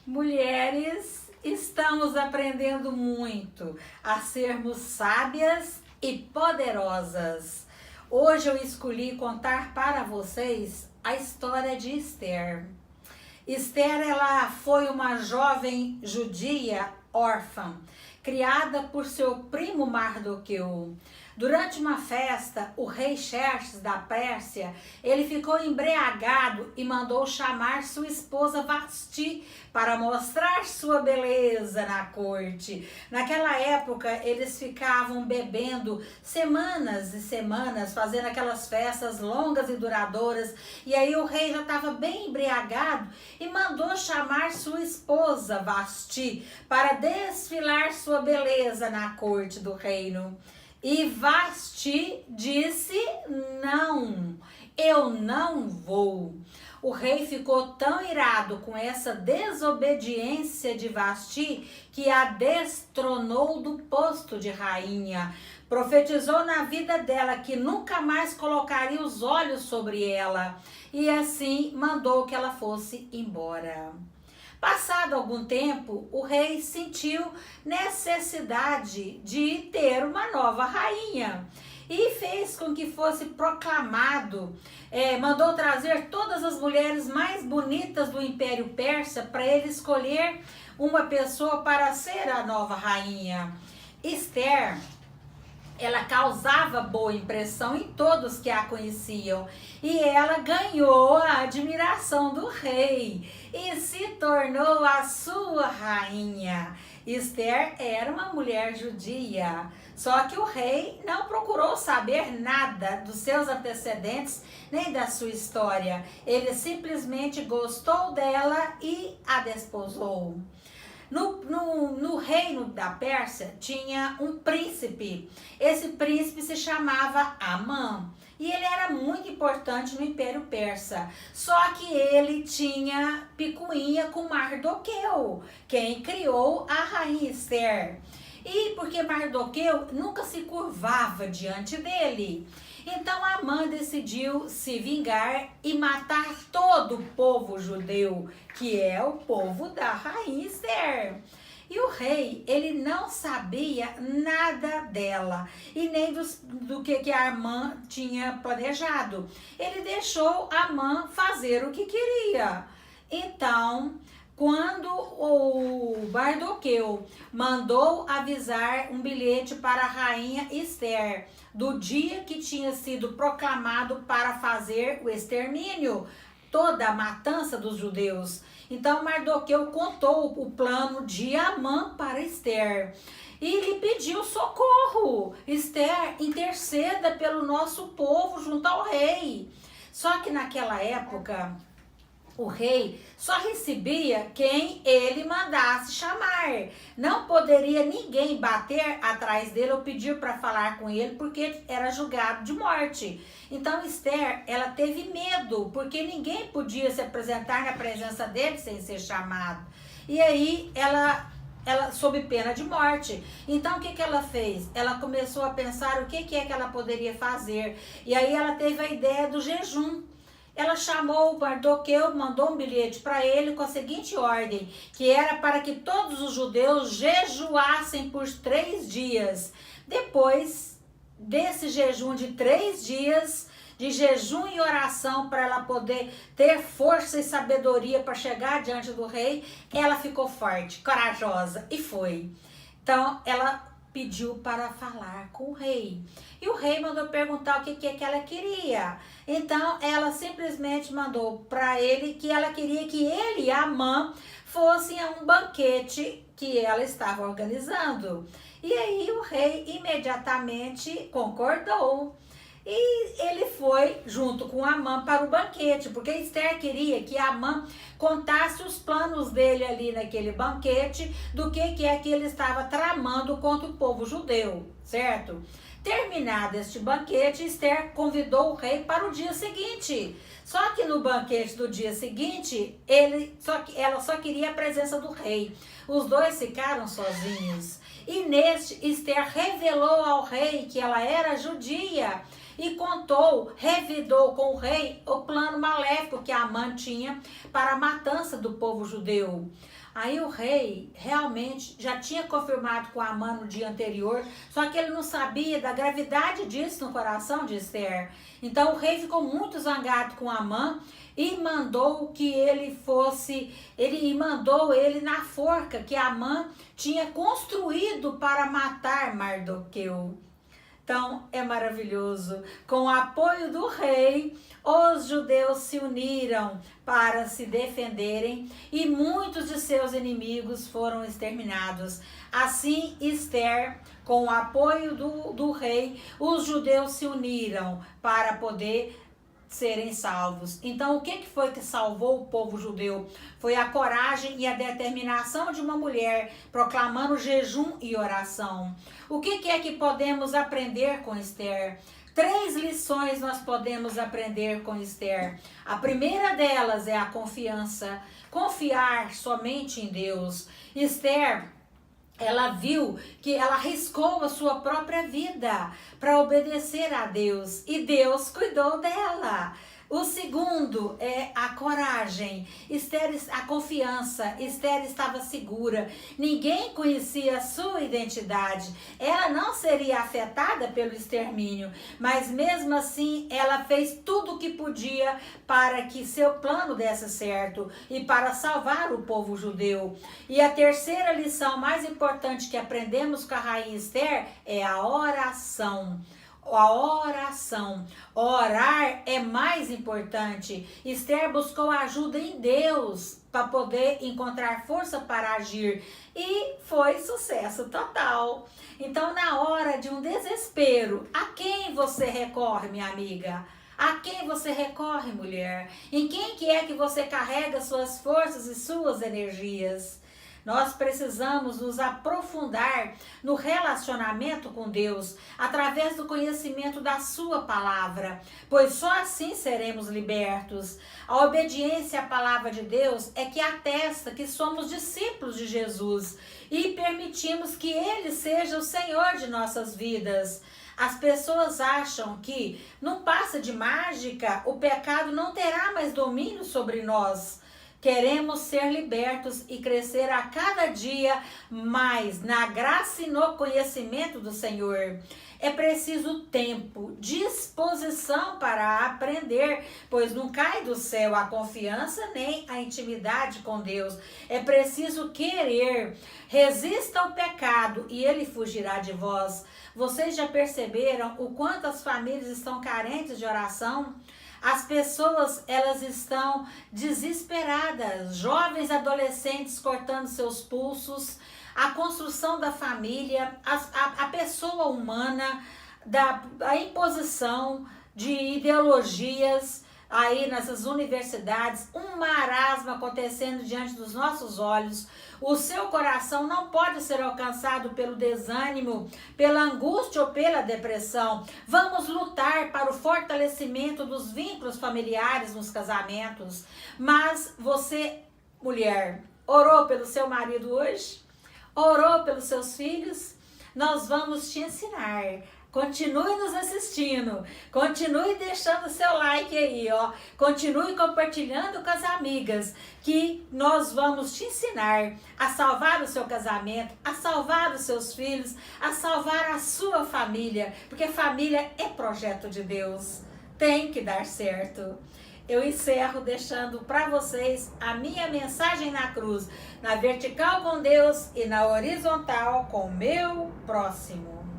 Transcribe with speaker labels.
Speaker 1: Mulheres, estamos aprendendo muito a sermos sábias e poderosas. Hoje eu escolhi contar para vocês a história de Esther. Esther, ela foi uma jovem judia órfã, criada por seu primo Mardoqueu. Durante uma festa, o rei Xerxes da Pérsia, ele ficou embriagado e mandou chamar sua esposa Vasti para mostrar sua beleza na corte. Naquela época, eles ficavam bebendo semanas e semanas, fazendo aquelas festas longas e duradouras. E aí o rei já estava bem embriagado e mandou chamar sua esposa Vasti para desfilar sua beleza na corte do reino. E Vasti disse: não, eu não vou. O rei ficou tão irado com essa desobediência de Vasti que a destronou do posto de rainha. Profetizou na vida dela que nunca mais colocaria os olhos sobre ela e assim mandou que ela fosse embora. Passado algum tempo, o rei sentiu necessidade de ter uma nova rainha e fez com que fosse proclamado, mandou trazer todas as mulheres mais bonitas do Império Persa para ele escolher uma pessoa para ser a nova rainha. Esther, ela causava boa impressão em todos que a conheciam e ela ganhou a admiração do rei e se tornou a sua rainha. Esther era uma mulher judia, só que o rei não procurou saber nada dos seus antecedentes nem da sua história. Ele simplesmente gostou dela e a desposou. No reino da Pérsia tinha um príncipe. Esse príncipe se chamava Amã e ele era muito importante no Império Persa. Só que ele tinha picuinha com Mardoqueu, quem criou a rainha Esther. E porque Mardoqueu nunca se curvava diante dele. Então Amã decidiu se vingar e matar todo o povo judeu, que é o povo da rainha Esther. E o rei, ele não sabia nada dela e nem do que a Amã tinha planejado. Ele deixou Amã fazer o que queria. Então, quando o Mardoqueu mandou avisar um bilhete para a rainha Esther do dia que tinha sido proclamado para fazer o extermínio, toda a matança dos judeus, então Mardoqueu contou o plano de Amã para Esther e lhe pediu socorro. Esther, interceda pelo nosso povo junto ao rei. Só que naquela época o rei só recebia quem ele mandasse chamar. Não poderia ninguém bater atrás dele ou pedir para falar com ele, porque era julgado de morte. Então Esther, ela teve medo, porque ninguém podia se apresentar na presença dele sem ser chamado. E aí ela sob pena de morte. Então o que ela fez? Ela começou a pensar o que é que ela poderia fazer. E aí ela teve a ideia do jejum. Ela chamou o Mardoqueu, mandou um bilhete para ele com a seguinte ordem, que era para que todos os judeus jejuassem por 3 dias. Depois desse jejum de 3 dias, de jejum e oração para ela poder ter força e sabedoria para chegar diante do rei, ela ficou forte, corajosa e foi. Então ela pediu para falar com o rei. E o rei mandou perguntar o que ela queria. Então ela simplesmente mandou para ele que ela queria que ele e Amã fossem a um banquete que ela estava organizando. E aí o rei imediatamente concordou. E ele foi junto com Amã para o banquete, porque Esther queria que Amã contasse os planos dele ali naquele banquete, do que é que ele estava tramando contra o povo judeu, certo? Terminado este banquete, Esther convidou o rei para o dia seguinte. Só que no banquete do dia seguinte, ela só queria a presença do rei. Os dois ficaram sozinhos. E neste, Esther revelou ao rei que ela era judia e contou, revidou com o rei o plano maléfico que Amã tinha para a matança do povo judeu. Aí o rei realmente já tinha confirmado com Amã no dia anterior, só que ele não sabia da gravidade disso no coração de Esther. Então o rei ficou muito zangado com Amã e mandou que ele fosse, mandou ele na forca que Amã tinha construído para matar Mardoqueu. Então é maravilhoso. Com o apoio do rei, os judeus se uniram para se defenderem e muitos de seus inimigos foram exterminados. Assim, Esther, com o apoio do rei, os judeus se uniram para poder serem salvos. Então, o que foi que salvou o povo judeu? Foi a coragem e a determinação de uma mulher proclamando jejum e oração. O que é que podemos aprender com Esther? 3 lições nós podemos aprender com Esther. A primeira delas é a confiança. Confiar somente em Deus. Esther, ela viu que ela arriscou a sua própria vida para obedecer a Deus e Deus cuidou dela. O segundo é a coragem, Esther, a confiança. Esther estava segura, ninguém conhecia a sua identidade, ela não seria afetada pelo extermínio, mas mesmo assim ela fez tudo o que podia para que seu plano desse certo e para salvar o povo judeu. E a terceira lição mais importante que aprendemos com a rainha Esther é a oração. A oração. Orar é mais importante. Esther buscou ajuda em Deus para poder encontrar força para agir e foi sucesso total. Então, na hora de um desespero, a quem você recorre, minha amiga? A quem você recorre, mulher? Em quem que é que você carrega suas forças e suas energias? Nós precisamos nos aprofundar no relacionamento com Deus, através do conhecimento da sua palavra, pois só assim seremos libertos. A obediência à palavra de Deus é que atesta que somos discípulos de Jesus e permitimos que Ele seja o Senhor de nossas vidas. As pessoas acham que, não passa de mágica, o pecado não terá mais domínio sobre nós. Queremos ser libertos e crescer a cada dia mais na graça e no conhecimento do Senhor. É preciso tempo, disposição para aprender, pois não cai do céu a confiança nem a intimidade com Deus. É preciso querer. Resista ao pecado e ele fugirá de vós. Vocês já perceberam o quanto as famílias estão carentes de oração? As pessoas, elas estão desesperadas, jovens adolescentes cortando seus pulsos, a construção da família, a pessoa humana, a imposição de ideologias aí nessas universidades, um marasmo acontecendo diante dos nossos olhos. O seu coração não pode ser alcançado pelo desânimo, pela angústia ou pela depressão. Vamos lutar para o fortalecimento dos vínculos familiares nos casamentos. Mas você, mulher, orou pelo seu marido hoje? Orou pelos seus filhos? Nós vamos te ensinar. Continue nos assistindo, continue deixando seu like aí, ó. Continue compartilhando com as amigas, que nós vamos te ensinar a salvar o seu casamento, a salvar os seus filhos, a salvar a sua família, porque família é projeto de Deus, tem que dar certo. Eu encerro deixando para vocês a minha mensagem na cruz, na vertical com Deus e na horizontal com o meu próximo.